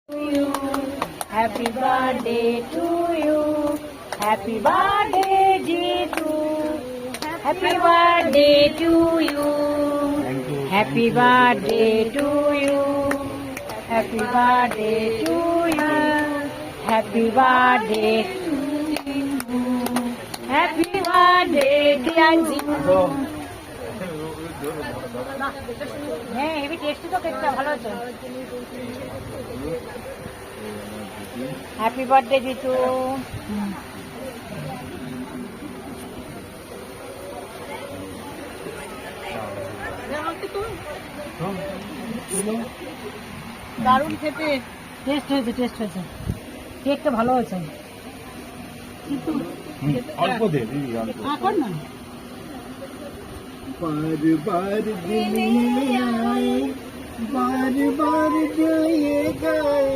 you. Happy birthday to you. Happy birthday, Jitu. Happy birthday to you. Happy birthday to you. Happy birthday to you. Happy birthday to you. Happy birthday, Tianji. হ্যাঁ heavy tasty তো কেকটা ভালো আছে happy birthday Jitu দারুণ খেতে test হয়েছে কেকটা ভালো হয়েছে কিন্তু অল্প দে দিদি অল্প এখন না बार बार दिल में आए बार बार जो ये गाए